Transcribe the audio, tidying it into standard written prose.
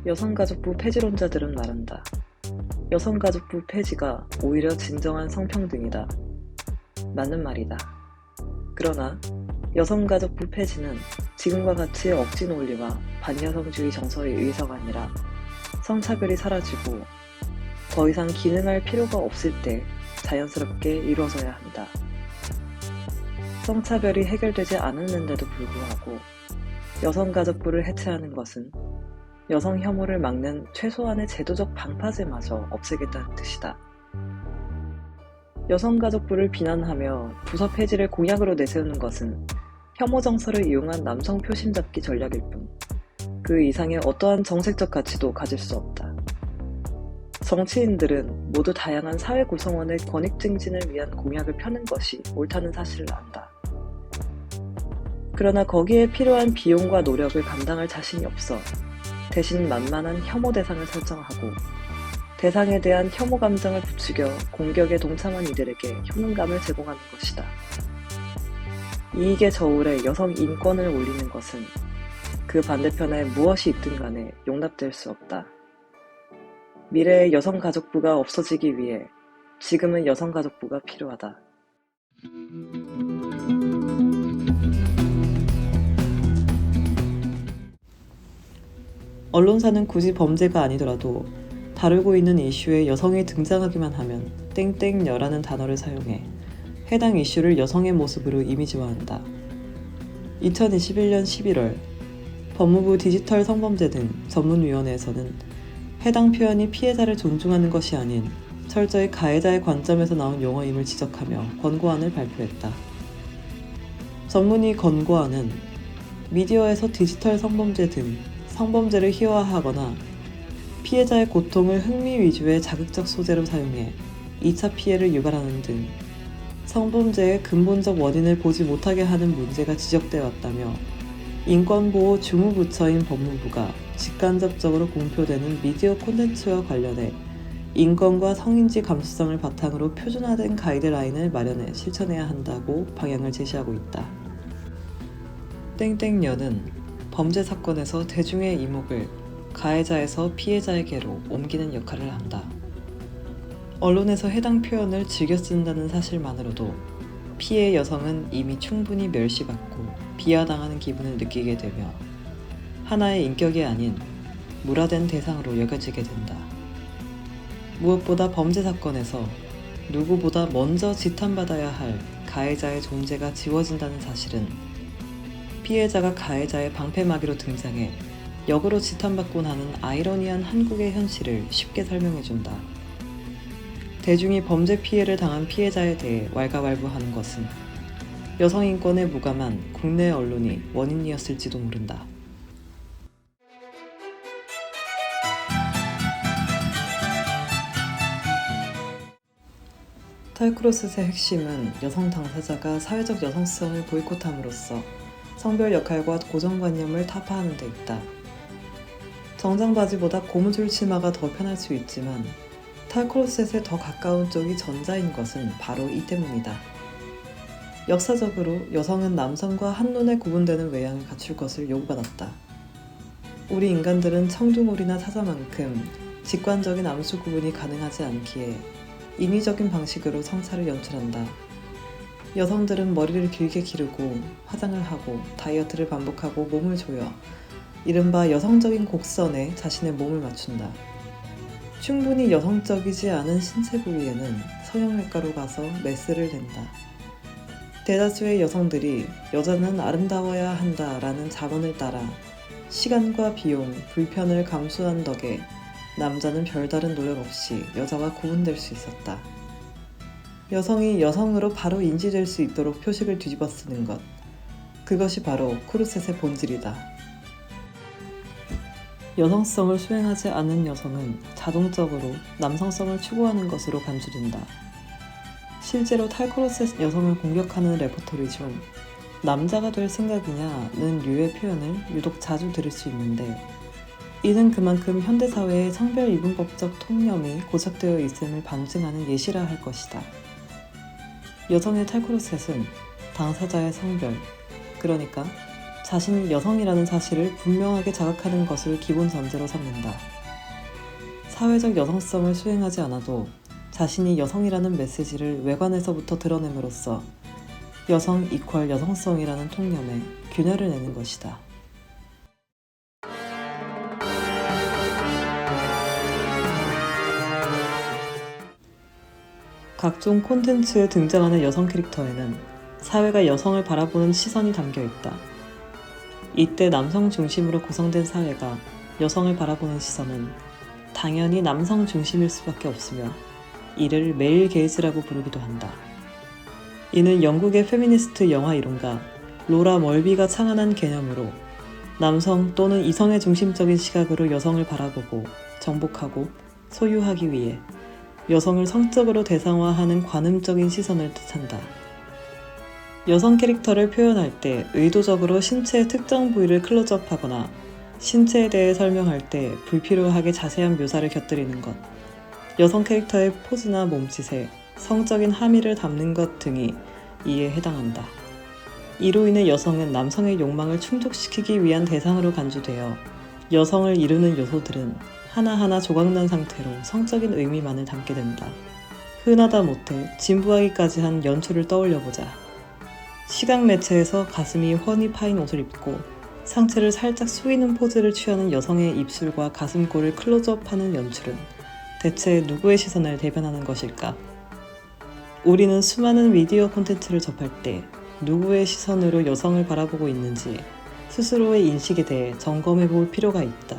여성가족부 폐지론자들은 말한다. 여성가족부 폐지가 오히려 진정한 성평등이다. 맞는 말이다. 그러나 여성가족부 폐지는 지금과 같이 억지 논리와 반여성주의 정서에 의해서가 아니라 성차별이 사라지고 더 이상 기능할 필요가 없을 때 자연스럽게 이루어져야 한다. 성차별이 해결되지 않았는데도 불구하고 여성가족부를 해체하는 것은 여성 혐오를 막는 최소한의 제도적 방파제마저 없애겠다는 뜻이다. 여성가족부를 비난하며 부서 폐지를 공약으로 내세우는 것은 혐오 정서를 이용한 남성 표심 잡기 전략일 뿐, 그 이상의 어떠한 정책적 가치도 가질 수 없다. 정치인들은 모두 다양한 사회 구성원의 권익 증진을 위한 공약을 펴는 것이 옳다는 사실을 안다. 그러나 거기에 필요한 비용과 노력을 감당할 자신이 없어 대신 만만한 혐오 대상을 설정하고 대상에 대한 혐오 감정을 부추겨 공격에 동참한 이들에게 효능감을 제공하는 것이다. 이익의 저울에 여성 인권을 올리는 것은 그 반대편에 무엇이 있든 간에 용납될 수 없다. 미래의 여성가족부가 없어지기 위해 지금은 여성가족부가 필요하다. 언론사는 굳이 범죄가 아니더라도 다루고 있는 이슈에 여성이 등장하기만 하면 땡땡녀라는 단어를 사용해 해당 이슈를 여성의 모습으로 이미지화한다. 2021년 11월 법무부 디지털 성범죄 등 전문위원회에서는 해당 표현이 피해자를 존중하는 것이 아닌 철저히 가해자의 관점에서 나온 용어임을 지적하며 권고안을 발표했다. 전문위 권고안은 미디어에서 디지털 성범죄 등 성범죄를 희화화하거나 피해자의 고통을 흥미 위주의 자극적 소재로 사용해 2차 피해를 유발하는 등 성범죄의 근본적 원인을 보지 못하게 하는 문제가 지적되어 왔다며 인권보호 주무부처인 법무부가 직간접적으로 공표되는 미디어 콘텐츠와 관련해 인권과 성인지 감수성을 바탕으로 표준화된 가이드라인을 마련해 실천해야 한다고 방향을 제시하고 있다. 땡땡녀는 범죄 사건에서 대중의 이목을 가해자에서 피해자에게로 옮기는 역할을 한다. 언론에서 해당 표현을 즐겨 쓴다는 사실만으로도 피해 여성은 이미 충분히 멸시받고 비하당하는 기분을 느끼게 되며 하나의 인격이 아닌 무라된 대상으로 여겨지게 된다. 무엇보다 범죄 사건에서 누구보다 먼저 지탄받아야 할 가해자의 존재가 지워진다는 사실은 피해자가 가해자의 방패막이로 등장해 역으로 지탄받고 나는 아이러니한 한국의 현실을 쉽게 설명해준다. 대중이 범죄 피해를 당한 피해자에 대해 왈가왈부하는 것은 여성 인권에 무감한 국내 언론이 원인이었을지도 모른다. 탈크로스의 핵심은 여성 당사자가 사회적 여성성을 보이콧함으로써 성별 역할과 고정관념을 타파하는 데 있다. 정장 바지보다 고무줄 치마가 더 편할 수 있지만 탈크로셋에 더 가까운 쪽이 전자인 것은 바로 이 때문이다. 역사적으로 여성은 남성과 한눈에 구분되는 외양을 갖출 것을 요구받았다. 우리 인간들은 청둥오리나 사자만큼 직관적인 암수 구분이 가능하지 않기에 인위적인 방식으로 성차를 연출한다. 여성들은 머리를 길게 기르고 화장을 하고 다이어트를 반복하고 몸을 조여 이른바 여성적인 곡선에 자신의 몸을 맞춘다. 충분히 여성적이지 않은 신체 부위에는 성형외과로 가서 메스를 댄다. 대다수의 여성들이 여자는 아름다워야 한다라는 자본을 따라 시간과 비용, 불편을 감수한 덕에 남자는 별다른 노력 없이 여자와 구분될 수 있었다. 여성이 여성으로 바로 인지될 수 있도록 표식을 뒤집어 쓰는 것, 그것이 바로 코르셋의 본질이다. 여성성을 수행하지 않는 여성은 자동적으로 남성성을 추구하는 것으로 간주된다. 실제로 탈코르셋 여성을 공격하는 레퍼토리 중 남자가 될 생각이냐는 류의 표현을 유독 자주 들을 수 있는데 이는 그만큼 현대사회의 성별이분법적 통념이 고착되어 있음을 반증하는 예시라 할 것이다. 여성의 탈코르셋은 당사자의 성별, 그러니까 자신이 여성이라는 사실을 분명하게 자각하는 것을 기본 전제로 삼는다. 사회적 여성성을 수행하지 않아도 자신이 여성이라는 메시지를 외관에서부터 드러냄으로써 여성 이퀄 여성성이라는 통념에 균열을 내는 것이다. 각종 콘텐츠에 등장하는 여성 캐릭터에는 사회가 여성을 바라보는 시선이 담겨 있다. 이때 남성 중심으로 구성된 사회가 여성을 바라보는 시선은 당연히 남성 중심일 수밖에 없으며 이를 메일 게이즈라고 부르기도 한다. 이는 영국의 페미니스트 영화 이론가 로라 멀비가 창안한 개념으로 남성 또는 이성의 중심적인 시각으로 여성을 바라보고 정복하고 소유하기 위해 여성을 성적으로 대상화하는 관음적인 시선을 뜻한다. 여성 캐릭터를 표현할 때 의도적으로 신체의 특정 부위를 클로즈업하거나 신체에 대해 설명할 때 불필요하게 자세한 묘사를 곁들이는 것, 여성 캐릭터의 포즈나 몸짓에 성적인 함의를 담는 것 등이 이에 해당한다. 이로 인해 여성은 남성의 욕망을 충족시키기 위한 대상으로 간주되어 여성을 이루는 요소들은 하나하나 조각난 상태로 성적인 의미만을 담게 된다. 흔하다 못해 진부하기까지 한 연출을 떠올려보자. 시각 매체에서 가슴이 훤히 파인 옷을 입고 상체를 살짝 숙이는 포즈를 취하는 여성의 입술과 가슴골을 클로즈업하는 연출은 대체 누구의 시선을 대변하는 것일까? 우리는 수많은 미디어 콘텐츠를 접할 때 누구의 시선으로 여성을 바라보고 있는지 스스로의 인식에 대해 점검해 볼 필요가 있다.